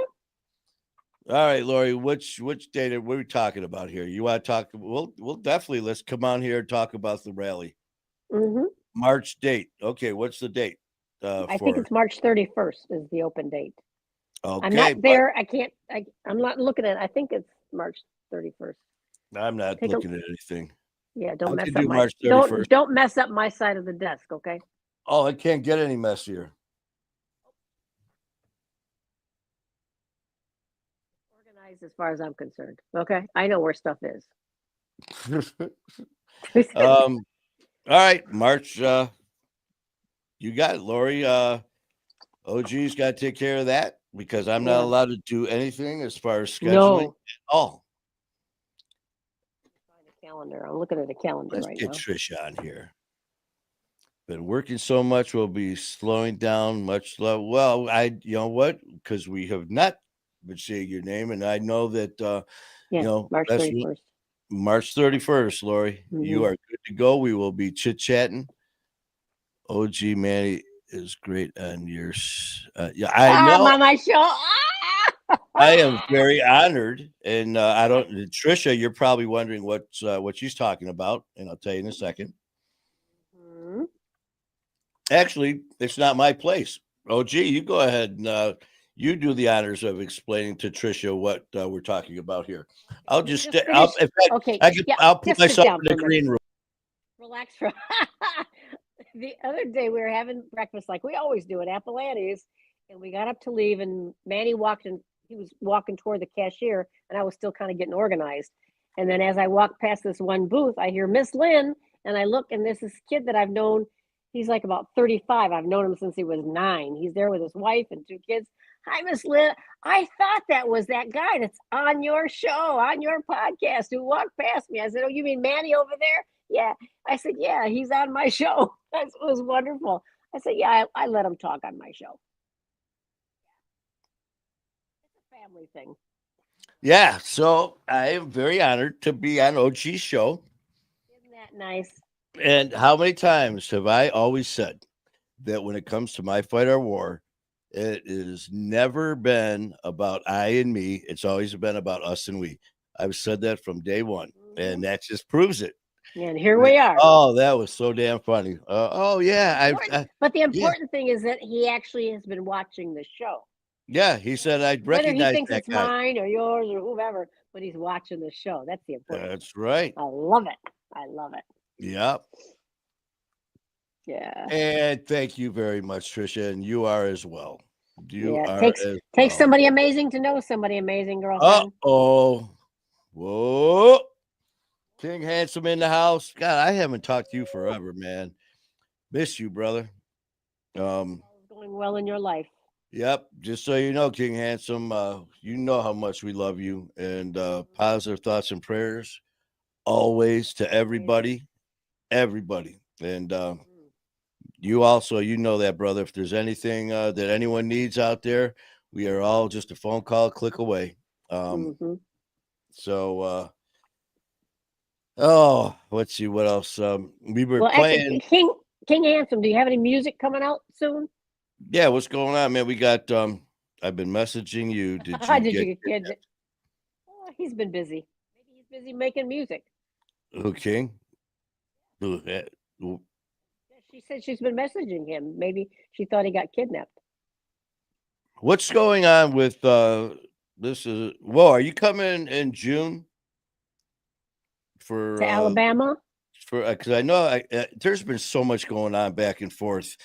A: All right, Lori, which date are we talking about here? You want to talk? We'll definitely let's come on here and talk about the rally.
B: Hmm.
A: March date. Okay, what's the date?
B: I think
A: For
B: it's March 31st is the open date. I'm
A: okay,
B: not
A: but
B: there. I can't. I'm not looking at it. I think it's March 31st.
A: I'm not
B: Take a
A: looking at anything.
B: Yeah.
A: I
B: Don't
A: can
B: mess up
A: do
B: my
A: March 31st.
B: don't mess up my side of the desk. Okay.
A: Oh, it can't get any messier.
B: Organized as far as I'm concerned. Okay. I know where stuff is.
A: All right, March. You got it, Lori. OG's got to take care of that because I'm not
B: Yeah.
A: allowed to do anything as far as scheduling
B: No.
A: at all.
B: Find a calendar. I'm looking at a calendar
A: Let's
B: right
A: get
B: now.
A: Trisha on here. Been working so much, we'll be slowing down much slow. Well, you know what? Because we have not been saying your name, and I know that
B: Yeah. March
A: that's
B: 31st.
A: March 31st, Lori. You
B: Mm-hmm.
A: are good to go. We will be chit chatting. OG Manny is great on your. Yeah, I
B: I'm
A: know.
B: on my show.
A: I am very honored, and I don't. Trisha, you're probably wondering what she's talking about, and I'll tell you in a second.
B: Mhm.
A: Actually, it's not my place. OG, you go ahead and you do the honors of explaining to Trisha what we're talking about here. I'll just
B: Just
A: stay. In
B: finish.
A: fact,
B: Okay. Yeah.
A: I'll put
B: Just sit
A: myself
B: down
A: in
B: for
A: the
B: a minute.
A: green room.
B: Relax for the other day we were having breakfast like we always do at Appalachia's, and we got up to leave, and Manny walked in. He was walking toward the cashier, and I was still kind of getting organized. And then as I walked past this one booth, I hear Miss Lynn, and I look, and this kid that I've known. He's like about 35. I've known him since he was 9. He's there with his wife and 2 kids. Hi, Miss Lynn. I thought that was that guy that's on your show, on your podcast, who walked past me. I said, "Oh, you mean Manny over there?" Yeah. I said, "Yeah, he's on my show." That was wonderful. I said, "Yeah, I let him talk on my show." It's a family thing.
A: Yeah, so I am very honored to be on OG's show.
B: Isn't that nice?
A: And how many times have I always said that when it comes to my fight or war, it has never been about I and me. It's always been about us and we. I've said that from day one,
B: Hmm.
A: and that just proves it.
B: And here we are.
A: Oh, that was so damn funny. Oh yeah,
B: But the
A: yeah,
B: important thing is that he actually has been watching the show.
A: yeah. He said I'd
B: Whether he
A: recognize
B: thinks
A: that
B: it's
A: guy.
B: mine or yours or whoever, but he's watching the show. That's the important thing.
A: That's right.
B: I love it. I love it.
A: Yep.
B: Yeah.
A: And thank you very much, Trisha, and you are as well. You
B: Yeah.
A: are as
B: Takes
A: well.
B: somebody amazing to know somebody amazing,
A: Uh
B: girlfriend.
A: oh. Whoa. King Handsome in the house. God, I haven't talked to you forever, man. Miss you, brother. Um,
B: All's going well in your life.
A: yep. Just so you know, King Handsome, you know how much we love you and positive thoughts and prayers always to
B: Amazing.
A: everybody. And
B: Mm.
A: you also, you know that, brother. If there's anything that anyone needs out there, we are all just a phone call, click away.
B: Mm-hmm.
A: So, oh, let's see what else. We were
B: Well, actually,
A: playing.
B: King Handsome, do you have any music coming out soon?
A: Yeah, what's going on, man? We got. I've been messaging you. Did you
B: Did
A: get
B: you get it? Oh, he's been busy. Maybe he's busy making music.
A: who King? Who?
B: Yeah, she said she's been messaging him. Maybe she thought he got kidnapped.
A: What's going on with this? Is whoa? Are you coming in June
B: To
A: for
B: Alabama?
A: because I know there's been so much going on back and forth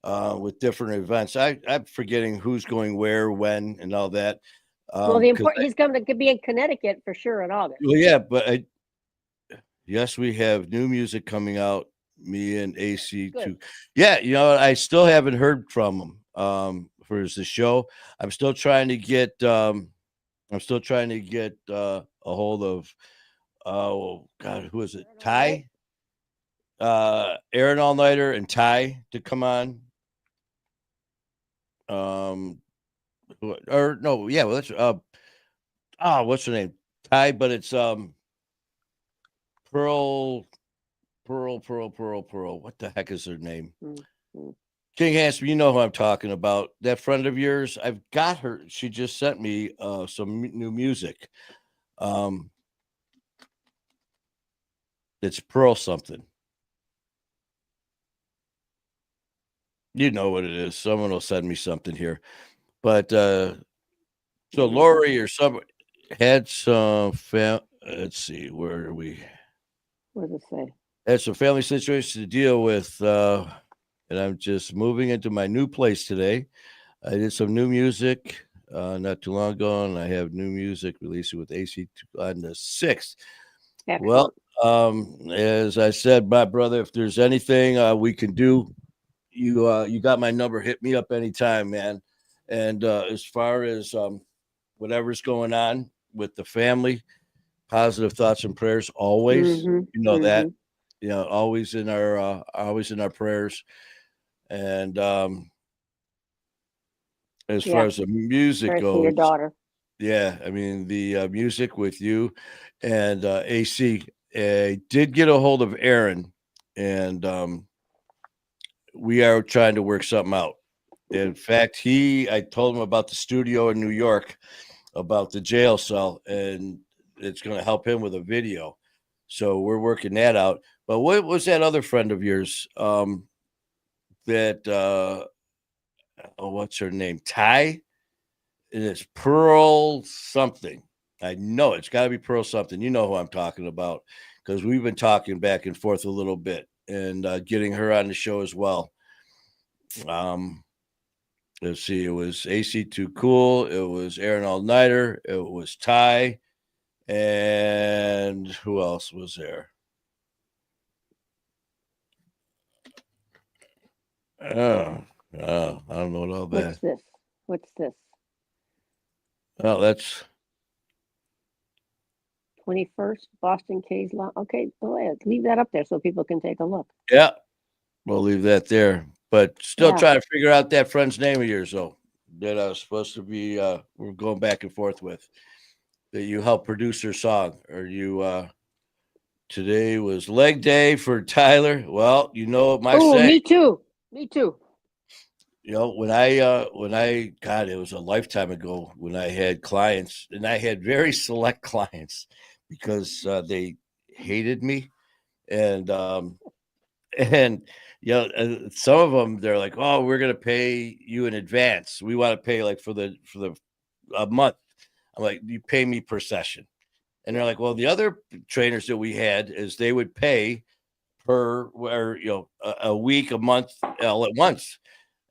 A: with different events. I'm forgetting who's going where, when, and all that.
B: Well, the
A: Because
B: important he's going to be in Connecticut for sure in August.
A: well, yeah, but yes, we have new music coming out. Me and AC
B: Good.
A: too. Yeah, I still haven't heard from him for the show. I'm still trying to get. A hold of. Oh God, who is it?
B: All night.
A: Ty. Aaron All Nighter and Ty to come on. Um, or no, yeah, well, that's what's her name? Ty, but it's Pearl. What the heck is her name?
B: Mm-hmm.
A: King Handsome, you know who I'm talking about. That friend of yours, I've got her. She just sent me some new music. Um, it's Pearl something. You know what it is. Someone will send me something here. But so Lori or some had some let's see, where are we?
B: What does it say?
A: Had some family situations to deal with, and I'm just moving into my new place today. I did some new music not too long ago, and I have new music releasing with AC on the 6th. Well,
B: Excellent.
A: as I said, my brother, if there's anything we can do, you got my number. Hit me up anytime, man. And as far as whatever's going on with the family, positive thoughts and prayers always.
B: Mm-hmm.
A: You know that.
B: Mm-hmm.
A: You know, always in our prayers. And as far
B: Yeah.
A: as the music
B: Prayers for your
A: goes,
B: daughter.
A: yeah, I mean the music with you and AC. I did get a hold of Aaron, and we are trying to work something out. In fact, I told him about the studio in New York, about the jail cell, and it's going to help him with a video. So we're working that out. But what was that other friend of yours? That what's her name? Ty, and it's Pearl something. I know it's got to be Pearl something. You know who I'm talking about because we've been talking back and forth a little bit and getting her on the show as well. Um, let's see, it was AC Too Cool, it was Aaron All Nighter, it was Ty, and who else was there? Oh, I don't know what all
B: What's
A: that.
B: this? What's this?
A: Oh, that's
B: 21st Boston K's Law. Okay, go ahead. Leave that up there so people can take a look.
A: yeah. We'll leave that there. But still
B: Yeah.
A: trying to figure out that friend's name of yours, though, that I was supposed to be we're going back and forth with. That you helped produce her song. Or you today was leg day for Tyler. Well, you know what my
B: Oh,
A: say.
B: me too. Me too.
A: You know, when I God, it was a lifetime ago when I had clients, and I had very select clients because they hated me, and and some of them they're like, oh, we're gonna pay you in advance. We want to pay like for the a month. I'm like, you pay me per session, and they're like, well, the other trainers that we had is they would pay per or a week, a month, all at once.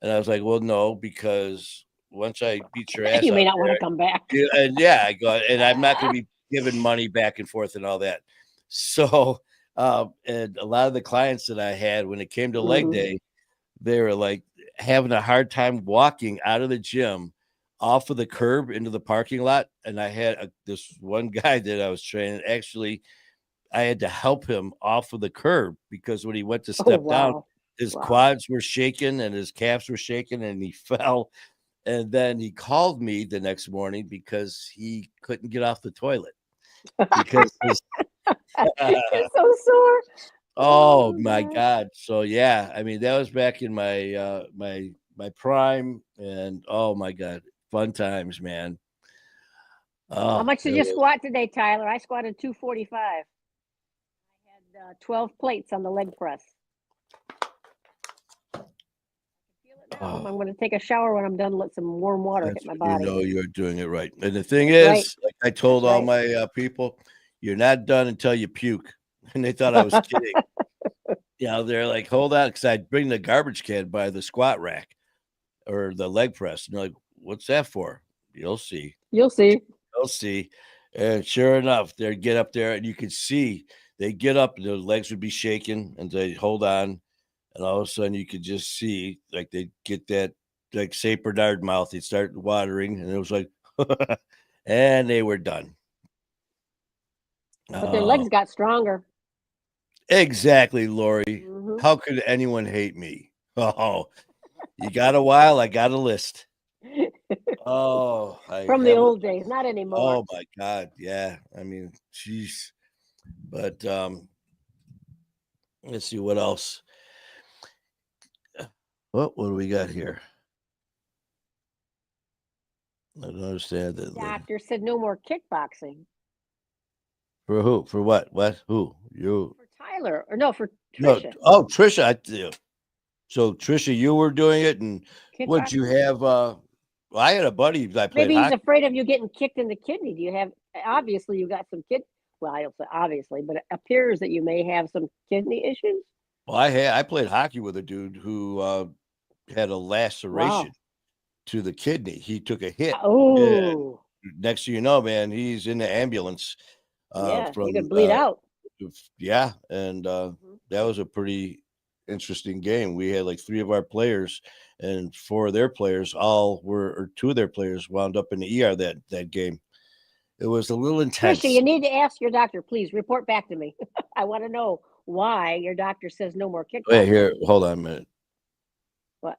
A: And I was like, well, no, because once I beat your ass
B: You
A: out
B: may not want to
A: there,
B: come back.
A: and yeah, I go, and I'm not going to be giving money back and forth and all that. So, and a lot of the clients that I had when it came to leg
B: Hmm.
A: day, they were like having a hard time walking out of the gym off of the curb into the parking lot. And I had this one guy that I was training. Actually, I had to help him off of the curb because when he went to
B: Oh,
A: step down,
B: wow.
A: his
B: Wow.
A: quads were shaking and his calves were shaking and he fell. And then he called me the next morning because he couldn't get off the toilet because his
B: You're so sore.
A: oh
B: Oh,
A: my
B: God.
A: god. So yeah, I mean that was back in my my prime and oh my god, fun times, man.
B: How
A: Oh,
B: much
A: it
B: did you
A: was
B: squat today, Tyler? I squatted 245. I had 12 plates on the leg press. Feel it now. I'm
A: oh,
B: going to take a shower when I'm done. Let some warm water hit
A: that's
B: my
A: when you
B: body.
A: know you're doing it right. And the thing
B: That's right.
A: is, like I
B: That's
A: told all
B: right.
A: my people, you're not done until you puke. And they thought I was kidding. They're like, hold on, because I'd bring the garbage can by the squat rack or the leg press. And they're like, what's that for? You'll see.
B: You'll see.
A: You'll see. And sure enough, they'd get up there and you could see they get up and their legs would be shaking and they hold on. And all of a sudden you could just see like they get that like Saint Bernard mouth. They'd start watering and it was like, and they were done.
B: But their
A: Oh,
B: legs got stronger.
A: exactly, Lori.
B: Hmm.
A: How could anyone hate me? Oh, you got a while? I got a list. Oh, I
B: From the
A: have.
B: old days, not anymore.
A: Oh my God, yeah. I mean, jeez. But let's see what else. What do we got here? I don't understand that.
B: Doctor said no more kickboxing.
A: For who? For what? What? Who? You?
B: For Tyler. Or no, for
A: No.
B: Trisha.
A: Oh, Trisha. So Trisha, you were doing it, and what'd you
B: Kickboxing.
A: have? Well, I had a buddy I played
B: Maybe he's
A: hockey.
B: afraid of you getting kicked in the kidney. Do you have, obviously, you got some well, I don't say obviously, but it appears that you may have some kidney issues.
A: Well, I played hockey with a dude who had a laceration
B: Wow.
A: to the kidney. He took a hit. And
B: Oh,
A: next thing you know, man, he's in the ambulance.
B: yeah. You
A: From
B: could bleed out.
A: yeah, and
B: Mhm.
A: that was a pretty interesting game. We had like 3 of our players, and 4 of their players or 2 of their players wound up in the ER that game. It was a little intense.
B: Trisha, you need to ask your doctor, please report back to me. I want to know why your doctor says no more kickboxing.
A: Wait, here, hold on a minute.
B: What?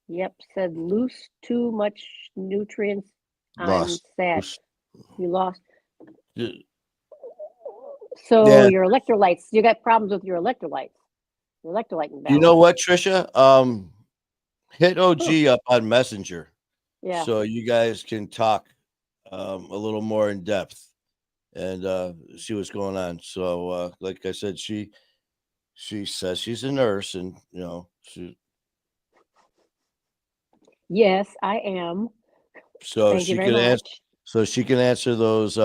B: Yep, said loose too much nutrients.
A: Lost.
B: I'm sad. You lost.
A: Yeah.
B: So your electrolytes, you got problems with your electrolytes. Your electrolyte imbalance.
A: You know what, Trisha? Hit OG up on Messenger.
B: Yeah.
A: So you guys can talk a little more in depth and see what's going on. So like I said, she says she's a nurse, and she.
B: Yes, I am.
A: So
B: Thank you
A: she
B: very
A: can answer.
B: much.
A: So she can answer those.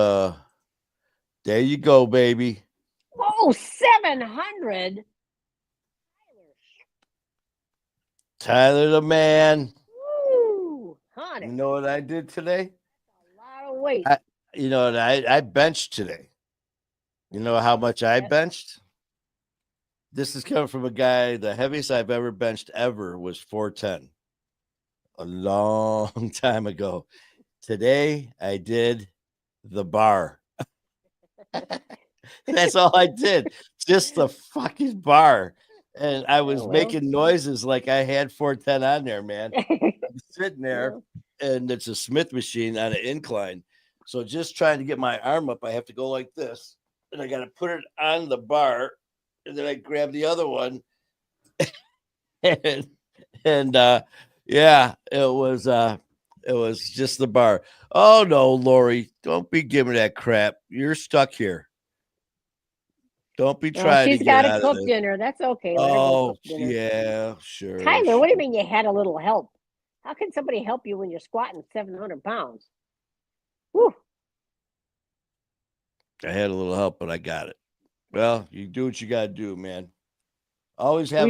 A: There you go, baby.
B: Oh, 700.
A: Tyler the man.
B: Woo, honey.
A: You know what I did today?
B: A lot of weight.
A: I benched today. You know how much I benched? This is coming from a guy. The heaviest I've ever benched ever was 410. A long time ago. Today I did the bar. That's all I did. Just the fucking bar. And I was making noises like I had 410 on there, man. I'm sitting there, and it's a Smith machine on an incline. So just trying to get my arm up, I have to go like this, and I got to put it on the bar, and then I grab the other one, and yeah, it was just the bar. Oh no, Lori, don't be giving that crap. You're stuck here. Don't be trying to
B: she's
A: get
B: got to
A: out of
B: cook
A: this.
B: dinner. That's okay. Let her go cook dinner.
A: Yeah, sure.
B: Tyler, what do you mean you had a little help? How can somebody help you when you're squatting 700 pounds? Whew.
A: I had a little help, but I got it. Well, you do what you got to do, man. Always have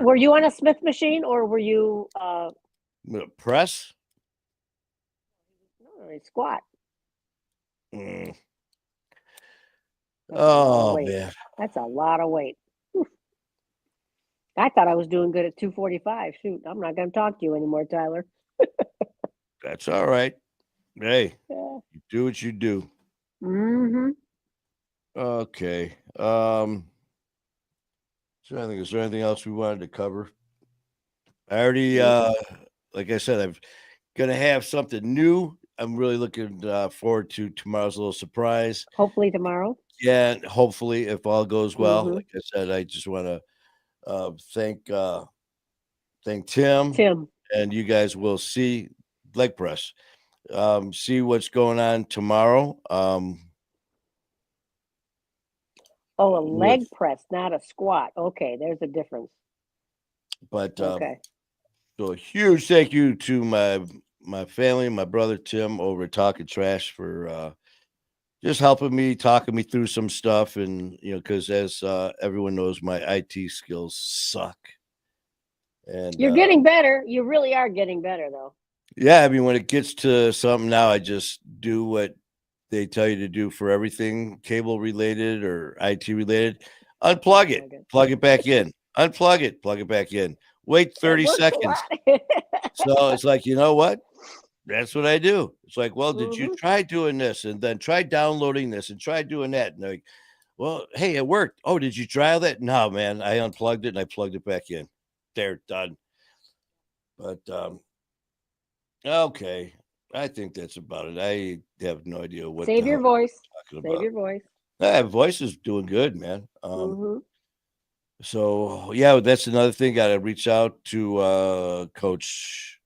B: were you on a Smith machine, or were you
A: press?
B: No, squat.
A: Oh man,
B: that's a lot of weight. Whew. I thought I was doing good at 245. Shoot, I'm not going to talk to you anymore, Tyler.
A: That's all right. Hey, you do what you do.
B: Mm-hmm.
A: Okay. So I think, is there anything else we wanted to cover? I already, like I said, I'm gonna have something new. I'm really looking forward to tomorrow's little surprise.
B: Hopefully tomorrow.
A: Yeah, and hopefully, if all goes well. Like I said, I just want to thank Tim, and you guys will see leg press. See what's going on tomorrow.
B: A leg press, not a squat. Okay, there's a difference.
A: But okay. So a huge thank you to my family, my brother Tim over at Talking Trash for just helping me, talking me through some stuff, and because as everyone knows, my IT skills suck. And
B: you're getting better. You really are getting better, though.
A: Yeah, I mean, when it gets to something now, I just do what they tell you to do for everything cable related or IT related. Unplug it, plug it back in. Unplug it, plug it back in. Wait 30 seconds. So it's like, you know what? That's what I do. It's like, well, did you try doing this, and then try downloading this, and try doing that? And like, well, hey, it worked. Oh, did you try that? No, man, I unplugged it and I plugged it back in. They're done. But okay, I think that's about it. I have no idea what.
B: Save your voice. Save your voice.
A: That voice is doing good, man. So yeah, that's another thing. Got to reach out to Coach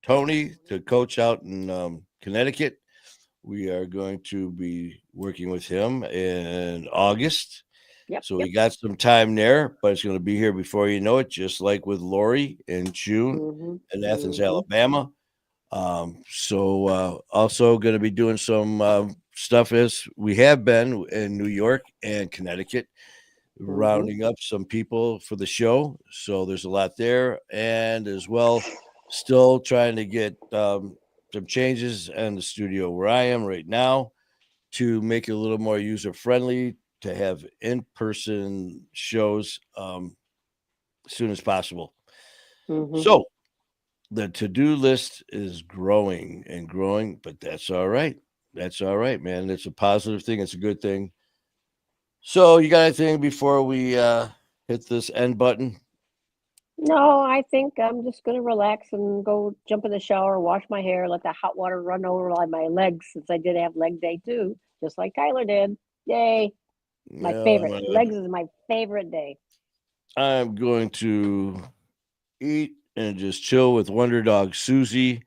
A: Tony to coach out in Connecticut. We are going to be working with him in August.
B: Yep,
A: So
B: yep.
A: we got some time there, but it's going to be here before you know it, just like with Lori in June
B: Mm-hmm.
A: in Athens,
B: Mm-hmm.
A: Alabama. Also going to be doing some stuff as we have been in New York and Connecticut,
B: Mm-hmm.
A: rounding up some people for the show. So there's a lot there, and as well, still trying to get some changes in the studio where I am right now to make it a little more user friendly to have in person shows as soon as possible.
B: Mm-hmm.
A: So the to do list is growing and growing, but that's all right. That's all right, man. It's a positive thing. It's a good thing. So you got anything before we hit this end button?
B: No, I think I'm just gonna relax and go jump in the shower, wash my hair, let the hot water run over my legs since I did have leg day too, just like Tyler did. Yay! My
A: Yeah,
B: favorite. Legs is my favorite day.
A: I'm going to eat and just chill with Wonder Dog Susie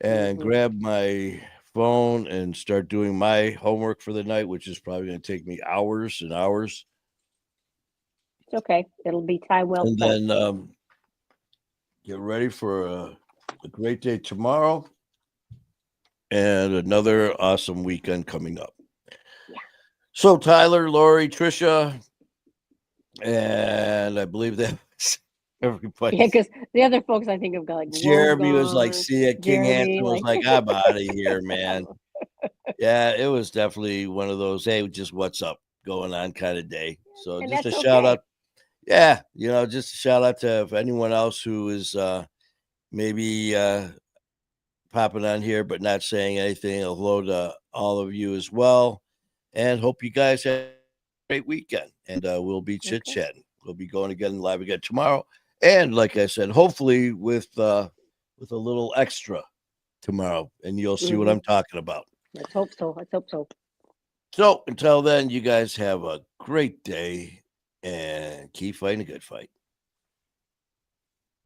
A: and
B: Mm-hmm.
A: grab my phone and start doing my homework for the night, which is probably going to take me hours and hours.
B: It's okay. It'll be time well
A: And
B: spent.
A: then get ready for a great day tomorrow and another awesome weekend coming up.
B: Yeah.
A: So, Tyler, Lori, Trisha, and I believe that was
B: Yeah,
A: everybody.
B: because the other folks I think have got like
A: Jeremy was like,
B: Wogan,
A: see ya. King
B: Jeremy,
A: Hanson was
B: like
A: like, I'm out of here, man. Yeah, it was definitely one of those, hey, just what's up going on kind of day. So
B: and
A: just a
B: that's
A: shout
B: okay.
A: out. Yeah, just a shout out to if anyone else who is maybe popping on here but not saying anything. Hello to all of you as well. And hope you guys have a great weekend. And we'll be chit
B: Okay.
A: chatting. We'll be going again live again tomorrow. And like I said, hopefully with a little extra tomorrow, and you'll see what
B: Mm-hmm.
A: I'm talking about.
B: Let's hope so. Let's hope so.
A: So until then, you guys have a great day and keep fighting a good fight.